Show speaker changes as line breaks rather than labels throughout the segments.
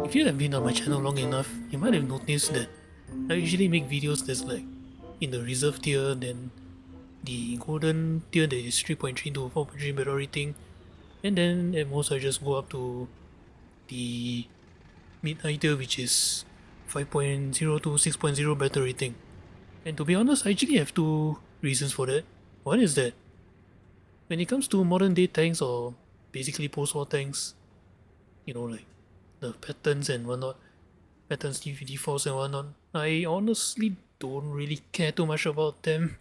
If you have been on my channel long enough, you might have noticed that I usually make videos that's like in the reserve tier, then the golden tier that is 3.3 to 4.3 battle rating, and then at most I just go up to the mid-high tier, which is 5.0 to 6.0 battle rating. And to be honest, I actually have two reasons for that. One is that when it comes to modern day tanks or basically post-war tanks, like the patterns and whatnot, patterns, defaults and whatnot, I honestly don't really care too much about them.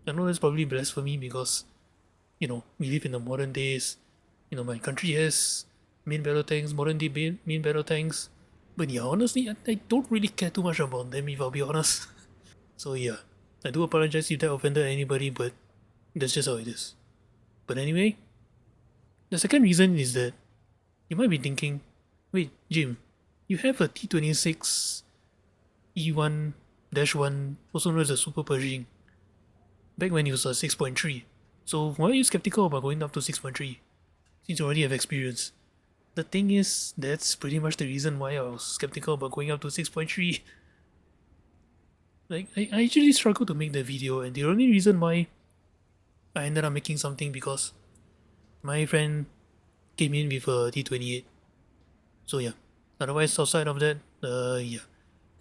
I know that's probably blasphemy because, we live in the modern days. My country has main battle tanks, modern day main battle tanks. But yeah, honestly, I don't really care too much about them if I'll be honest. So yeah, I do apologize if that offended anybody, but that's just how it is. But anyway, the second reason is that you might be thinking, wait, Jim, you have a T26 E1-1, also known as a Super Pershing, back when it was a 6.3. So why are you skeptical about going up to 6.3? Since you already have experience. The thing is, that's pretty much the reason why I was skeptical about going up to 6.3. Like, I actually struggled to make the video, and the only reason why I ended up making something because my friend came in with a T28. So yeah. Otherwise, outside of that, yeah.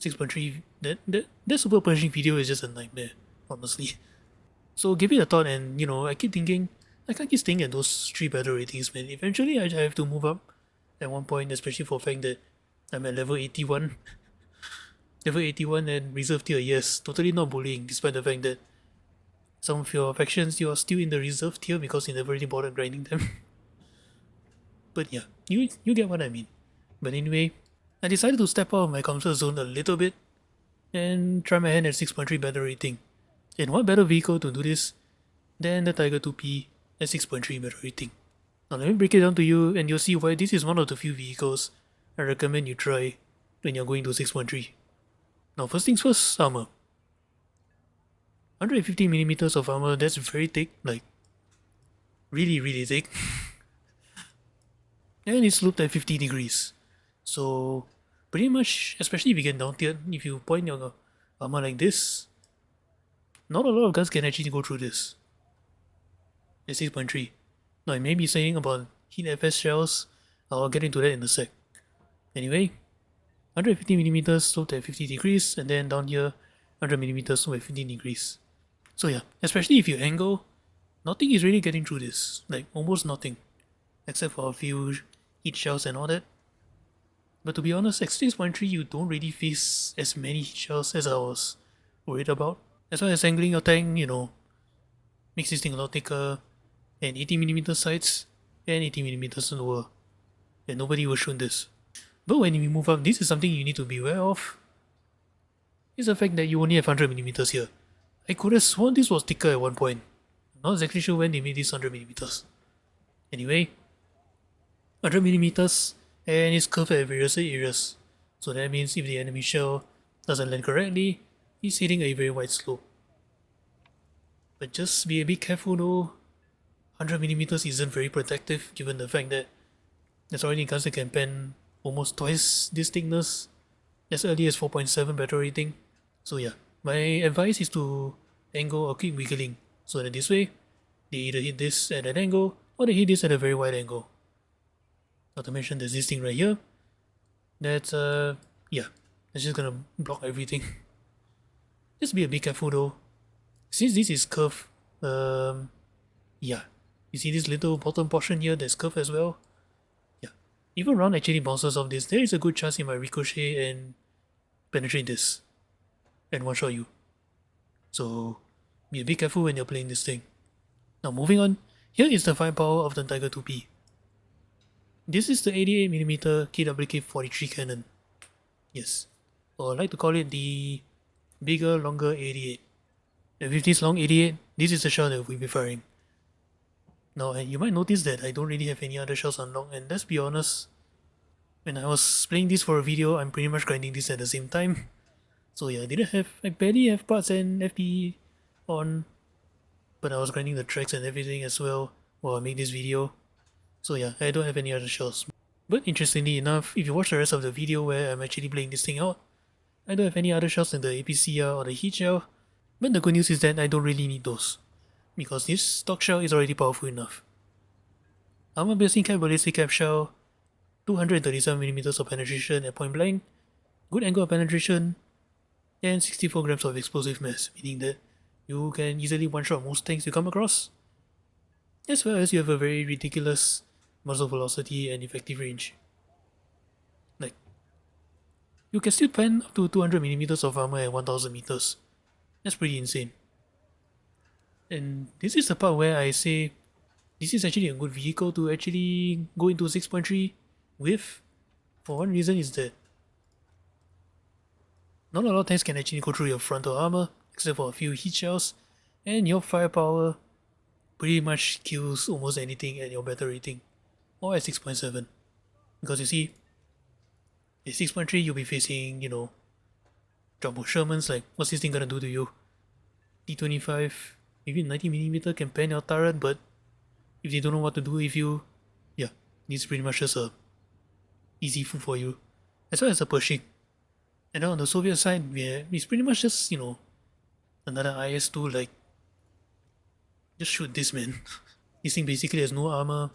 6.3, that Super Pershing video is just a nightmare, honestly. So give it a thought, and I keep thinking, I can't keep staying at those 3 battle ratings, man. Eventually, I have to move up at one point, especially for the fact that I'm at level 81. Level 81 and reserve tier, yes, totally not bullying, despite the fact that some of your factions, you are still in the reserve tier because you never really bothered grinding them. But yeah, you get what I mean. But anyway, I decided to step out of my comfort zone a little bit and try my hand at 6.3 battle rating. And what better vehicle to do this than the Tiger 2P at 6.3 battle rating. Now let me break it down to you and you'll see why this is one of the few vehicles I recommend you try when you're going to 6.3. Now first things first, armor. 150mm of armor, that's very thick, like really really thick. And it's looped at 50 degrees. So pretty much, especially if you get down tier, if you point your armor like this, not a lot of guns can actually go through this. At 6.3. Now I may be saying about heat FS shells, I'll get into that in a sec. Anyway, 150mm sloped at 50 degrees, and then down here 100mm sloped at 15 degrees. So yeah, especially if you angle, nothing is really getting through this, like almost nothing, except for a few heat shells and all that. But to be honest, at 6.3 you don't really face as many heat shells as I was worried about. As well as angling your tank, makes this thing a lot thicker, and 80mm sights, and 80mm lower, and nobody will shoot this. But when we move up, this is something you need to be aware of. It's the fact that you only have 100mm here. I could have sworn this was thicker at one point. I'm not exactly sure when they made this 100mm. Anyway, 100mm, and it's curved at various areas. So that means if the enemy shell doesn't land correctly, he's hitting a very wide slope. But just be a bit careful though. 100mm isn't very protective given the fact that there's already guns that can pen almost twice this thickness as early as 4.7 battle rating. So yeah, my advice is to angle or keep wiggling so that this way they either hit this at an angle or they hit this at a very wide angle. Not to mention there's this thing right here that's yeah, it's just gonna block everything. Just be a bit careful though. Since this is curved, yeah, you see this little bottom portion here that's curved as well? Yeah, even round actually bounces off this, there is a good chance it might ricochet and penetrate this and one-shot you. So be a bit careful when you're playing this thing. Now moving on, here is the firepower of the Tiger 2P. This is the 88mm KWK-43 cannon. Yes. Or I like to call it the bigger, longer 88. And with this long 88, this is the shell that we'll be firing. Now, and you might notice that I don't really have any other shells unlocked, and let's be honest, when I was playing this for a video, I'm pretty much grinding this at the same time. So yeah, I barely have parts and FP on, but I was grinding the tracks and everything as well while I make this video. So yeah, I don't have any other shells. But interestingly enough, if you watch the rest of the video where I'm actually playing this thing out, I don't have any other shells than the APCR or the heat shell. But the good news is that I don't really need those, because this stock shell is already powerful enough. Armor piercing cap ballistic cap shell, 237mm of penetration at point blank, good angle of penetration, and 64 grams of explosive mass, meaning that you can easily one-shot most tanks you come across, as well as you have a very ridiculous muzzle velocity and effective range. Like, you can still pen up to 200mm of armor at 1000 meters. That's pretty insane. And this is the part where I say this is actually a good vehicle to actually go into 6.3 with. For one reason is that not a lot of tanks can actually go through your frontal armor, except for a few heat shells, and your firepower pretty much kills almost anything at your battle rating, or at 6.7. Because you see, at 6.3 you'll be facing, jumbo Shermans, like, what's this thing gonna do to you? T25, maybe 90mm can pen your turret, but if they don't know what to do with you, yeah, it's pretty much just a easy food for you. As well as the Pershing. And then on the Soviet side, it's pretty much just, another IS-2, like, just shoot this, man. This thing basically has no armor.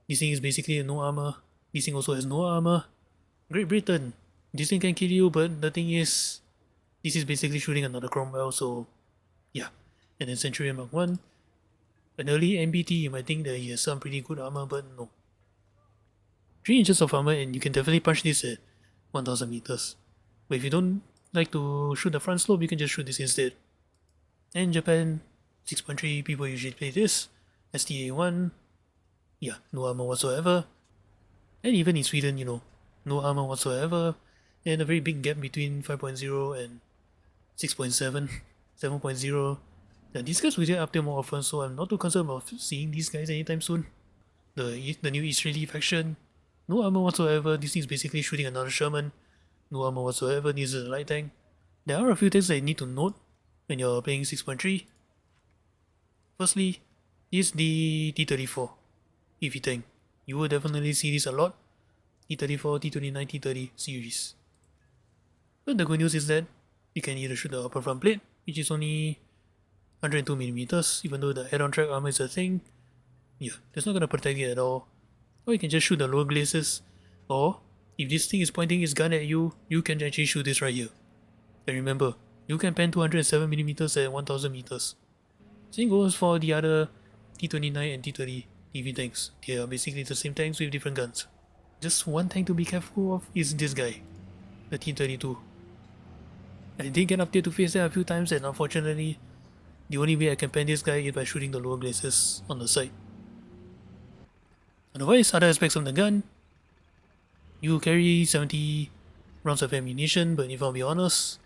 This thing is basically no armor. This thing also has no armor. Great Britain, this thing can kill you, but the thing is, this is basically shooting another Cromwell, so yeah. And then Centurion Mark 1. An early MBT, you might think that he has some pretty good armor, but no. 3 inches of armor, and you can definitely punch this at 1000 meters. But if you don't like to shoot the front slope, you can just shoot this instead. And Japan, 6.3, people usually play this. STA1, yeah, no armor whatsoever. And even in Sweden, no armor whatsoever. And a very big gap between 5.0 and 6.7, 7.0. Now, these guys will get up there more often, so I'm not too concerned about seeing these guys anytime soon. The new Israeli faction, no armor whatsoever. This is basically shooting another Sherman. No armor whatsoever. This is a light tank. There are a few things that you need to note when you're playing 6.3. Firstly, is the T-34 EV tank. You will definitely see this a lot. T-34, T-29, T-30 series. But the good news is that you can either shoot the upper front plate, which is only 102mm, even though the head-on track armor is a thing. Yeah, that's not gonna protect it at all. Or you can just shoot the lower glacis, or if this thing is pointing its gun at you, you can actually shoot this right here. And remember, you can pen 207mm at 1000 meters. Same goes for the other T-29 and T-30 EV tanks. They are basically the same tanks with different guns. Just one tank to be careful of is this guy, the T-32. I did get up there to face that a few times, and unfortunately, the only way I can pen this guy is by shooting the lower glacis on the side. Otherwise, other aspects of the gun, you carry 70 rounds of ammunition, but if I'll be honest,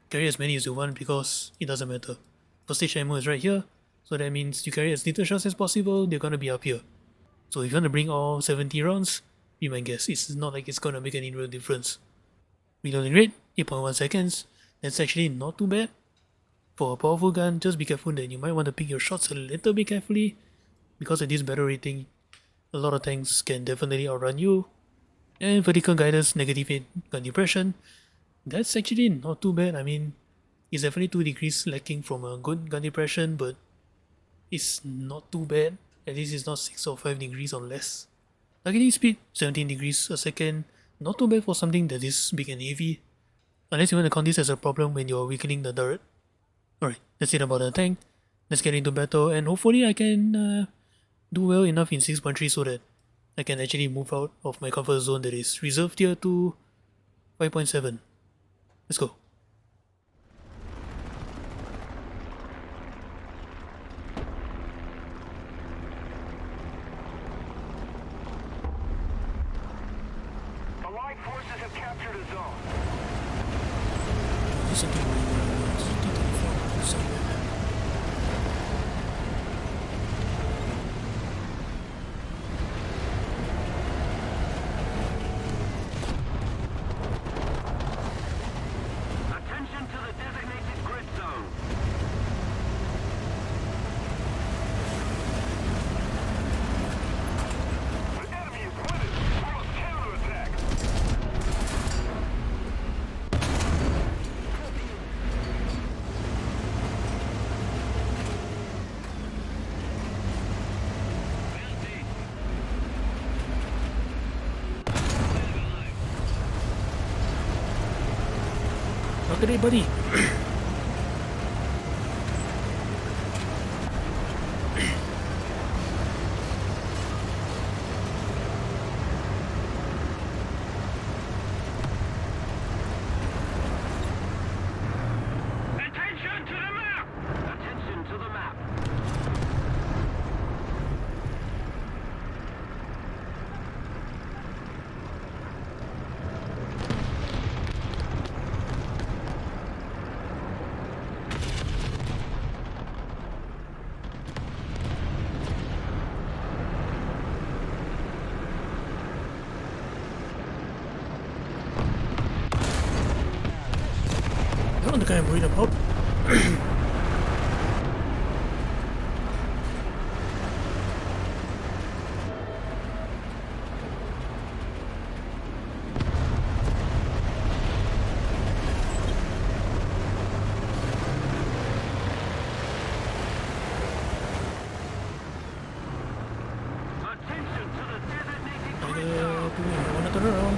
carry as many as you want because it doesn't matter. First stage ammo is right here, so that means you carry as little shots as possible, they're gonna be up here. So if you want to bring all 70 rounds, be my guess, it's not like it's gonna make any real difference. Reloading rate, 8.1 seconds, that's actually not too bad. For a powerful gun, just be careful that you might want to pick your shots a little bit carefully, because at this battle rating, a lot of tanks can definitely outrun you. And vertical guidance, negative 8 gun depression, that's actually not too bad. I mean, it's definitely 2 degrees lacking from a good gun depression, but it's not too bad. At least it's not 6 or 5 degrees or less. Targeting speed, 17 degrees a second, not too bad for something that is big and heavy. Unless you want to count this as a problem when you're weakening the turret. Alright, that's it about the tank. Let's get into battle, and hopefully I can do well enough in 6.3 so that I can actually move out of my comfort zone that is reserve tier to 5.7. Let's go. There's something going on. There's a T-34 somewhere.
Attention to the designated grid zone. The enemy is winning. We must counterattack.
Look at it, buddy.
Attention to the map! Attention to the map.
You're not the guy I'm worried about.
Attention to the designated
I
grid zone.
wanna turn around.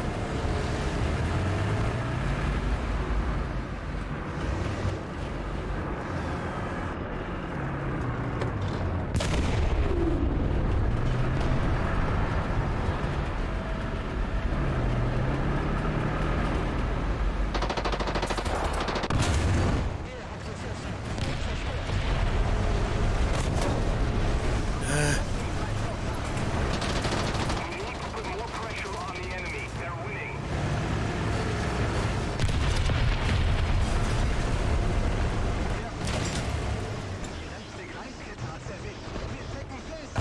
We need to put more pressure on the enemy. They're winning.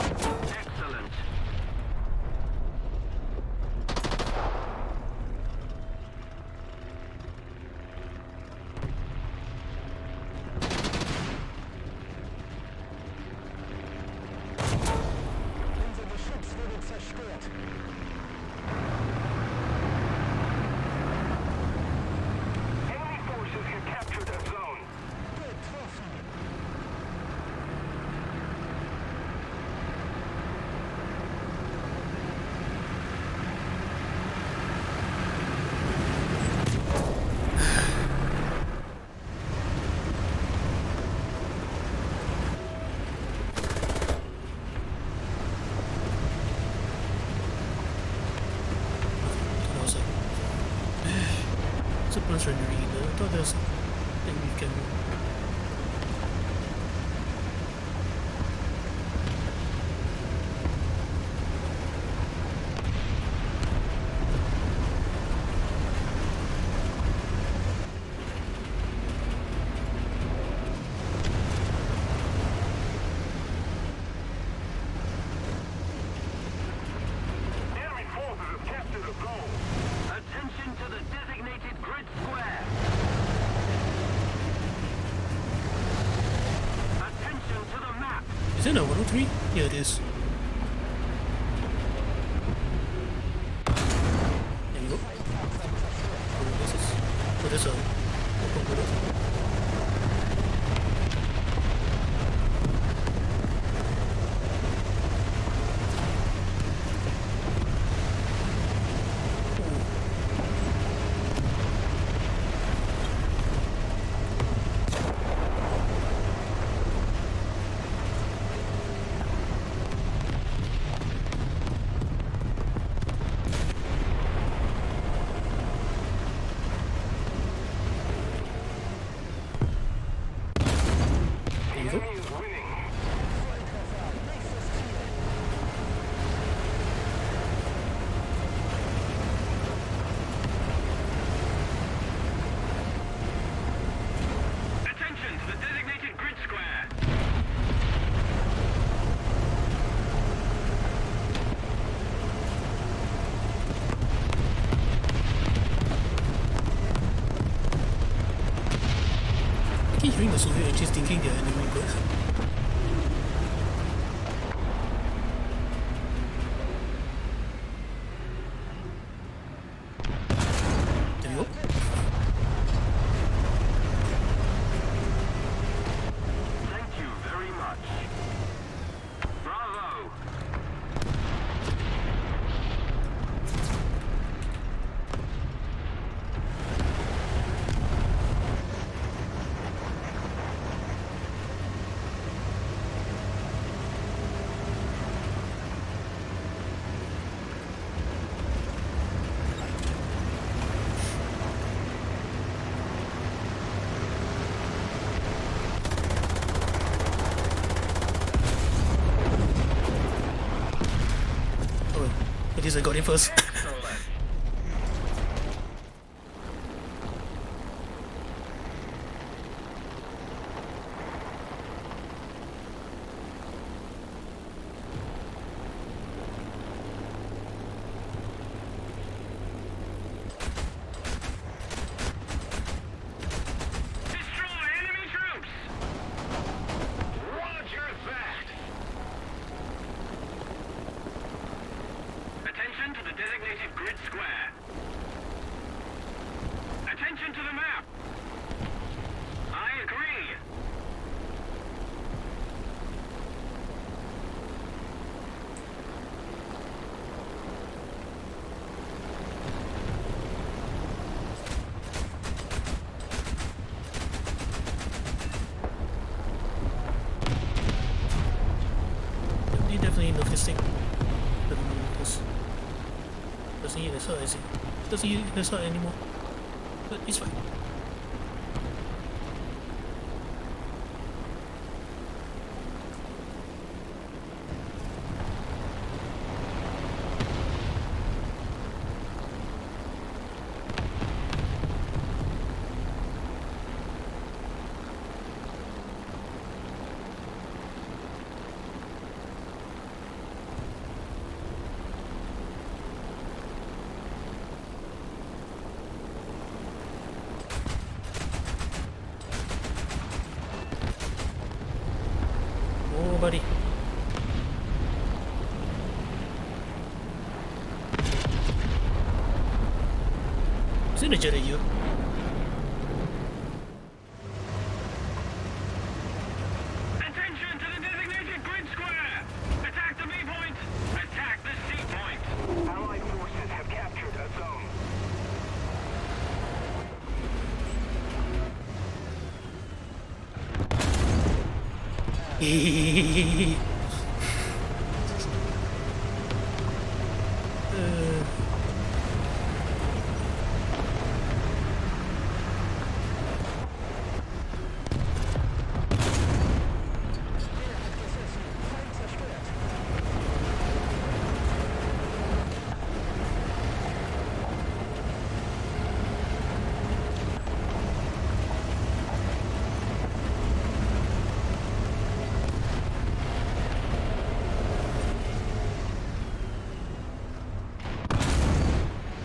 Excellent. Enemy forces have captured a zone.
And I was like, it's a plus rendering. I thought there was something we can.
Enemy forces have captured a zone. Attention to the designated grid square. Attention to the map.
Is it a 103? Yeah, it is. There you go. Oh, this is. Oh, there's a. open window. keep hearing the Soviet engines thinking they're enemy, but there we go.
Thank you very much. Bravo!
Oh, at least I got it first.
Excellent. Destroy enemy troops! Roger that! Attention to the designated grid square. Attention to the map. I agree.
They definitely know this thing. Doesn't eat as hard as it. Doesn't eat as hard anymore. But it's fine. Oh, buddy. Is it a jet at you?
Attention to the designated grid square. Attack the B point. Attack the C point. Allied forces have captured a zone.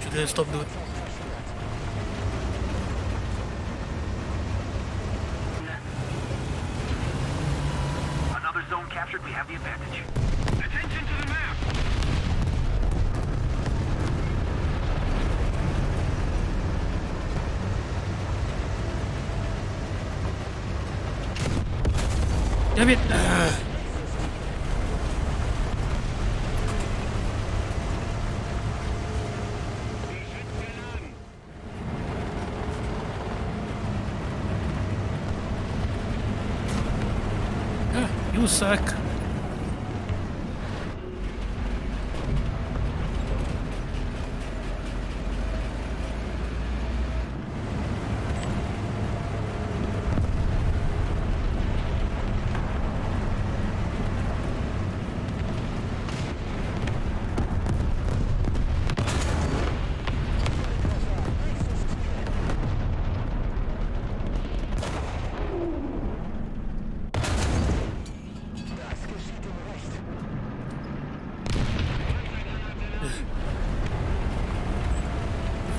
Should I stop, dude?
Another zone captured. We have the advantage. Attention to the map.
Damn it! You suck.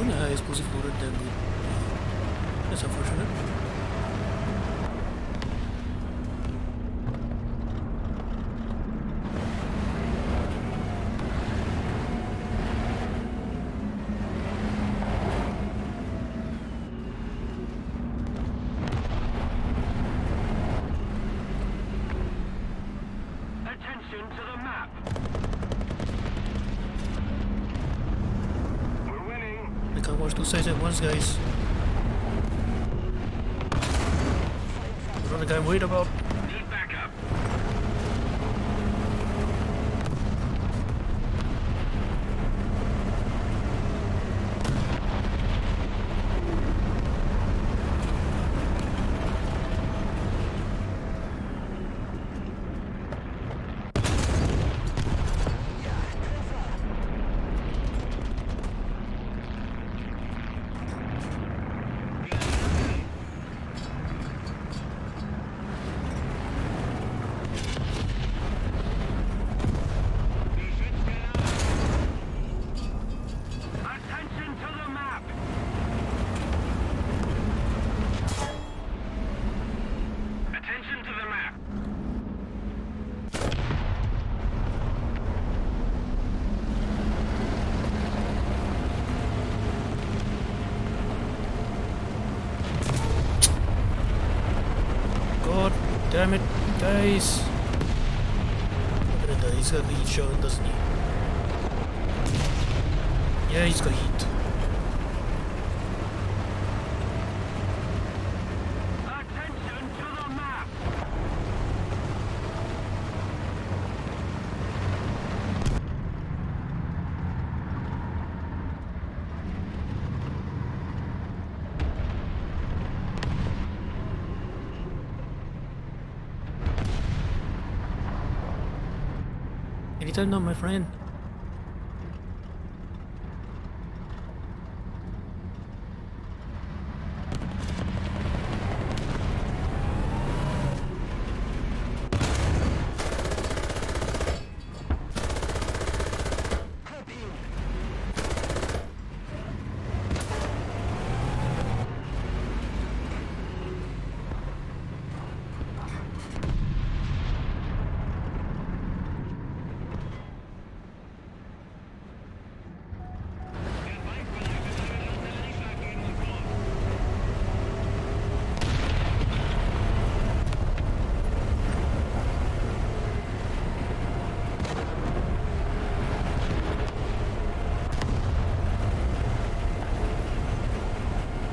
Only high explosive loaded damn good. That's unfortunate. Can't watch two sides at once, guys. Another guy I'm worried about.
Need backup. Attention to the map. Attention to the map.
God damn it, guys. I'm gonna die. He's got the heat shot, doesn't he? Yeah, he's got heat.
Attention to the map.
Anytime now, my friend.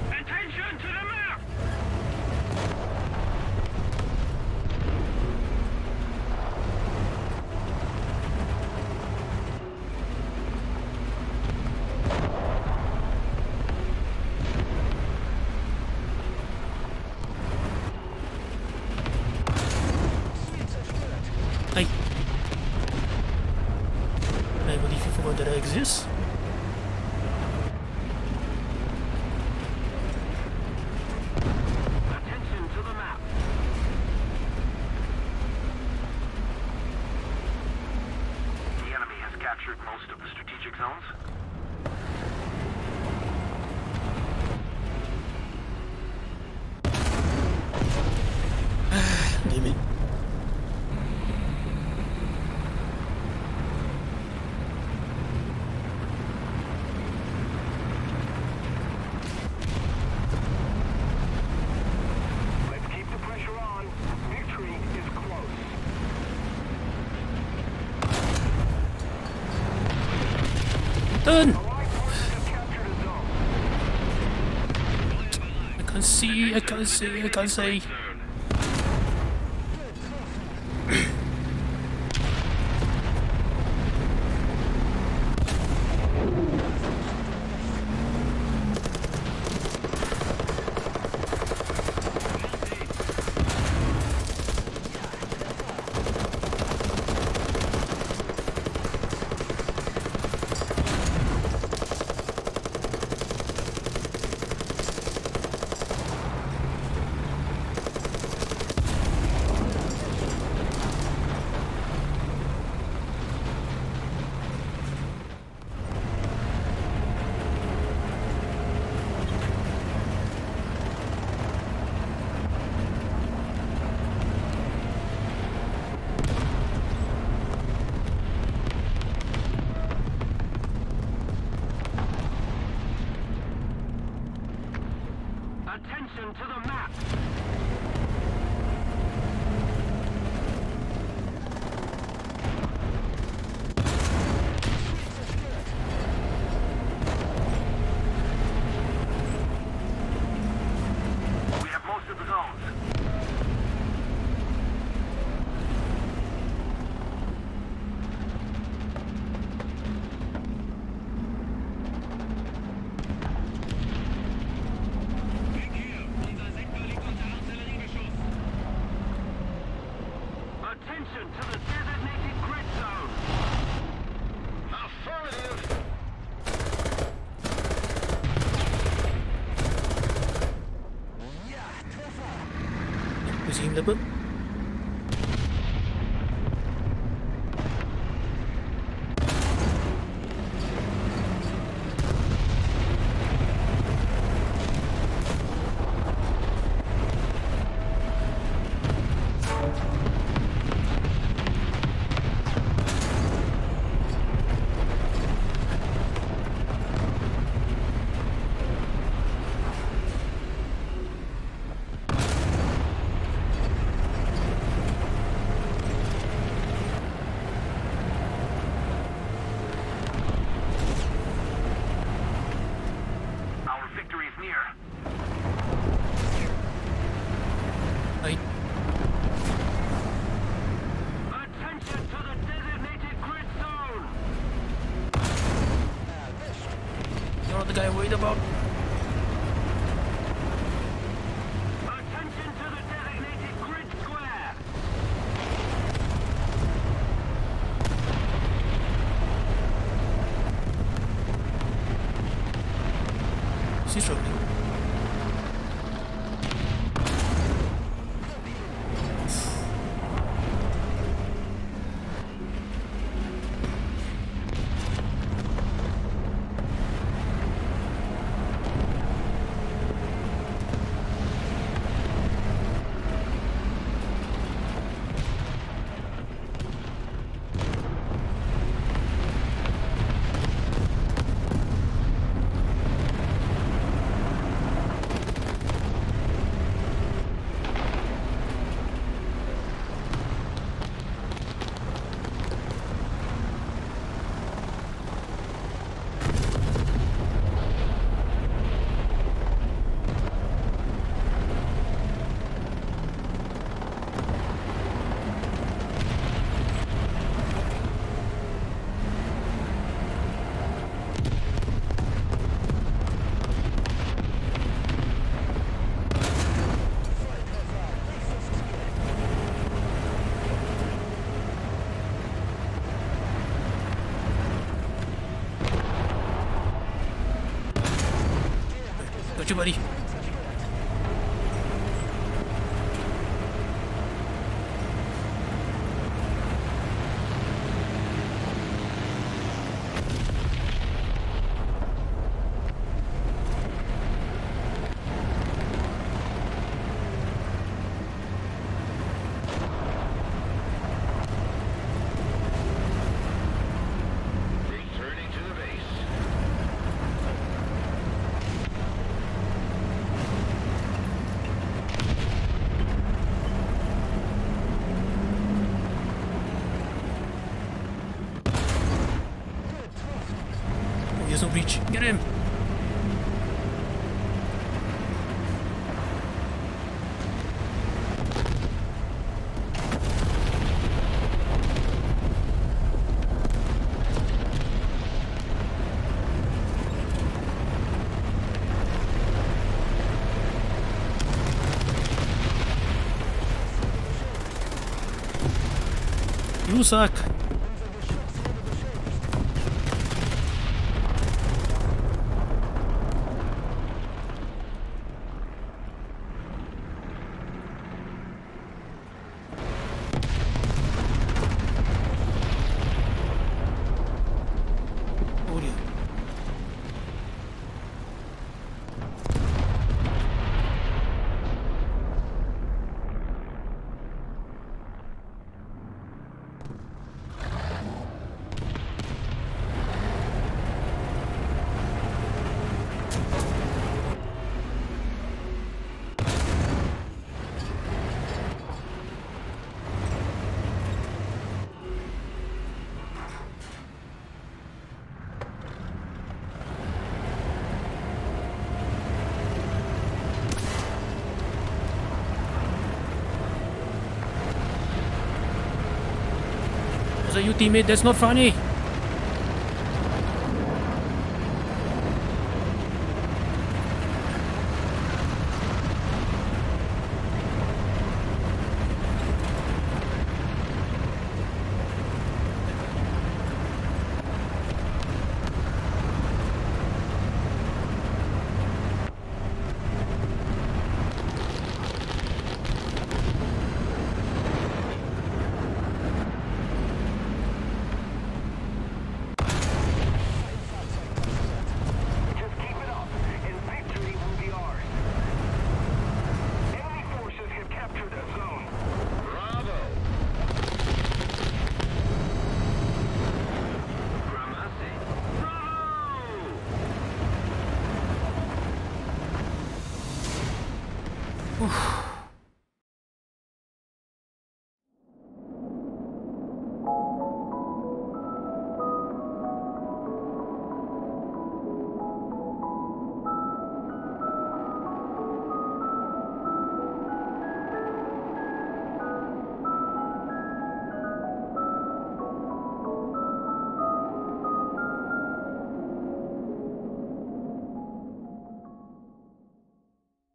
Attention to the map.
Hey. I believe you forgot that I exist.
Attention to the map. The enemy has captured most of the strategic zones.
Damn it.
Let's keep the pressure on. Victory is close.
Done!
Allied forces have captured a zone.
I can't see, I can't see, I can't see.
Attention to the map.
See him, Leopard?
Our victory is near.
I...
Attention to the designated grid zone!
You're not the guy I'm worried about.
Attention to the designated grid square!
Is he struggling? Got you, buddy.
Returning to the base.
Oh, he has no reach. Get him! You suck! Oh dear. Was that you, teammate? That's not funny!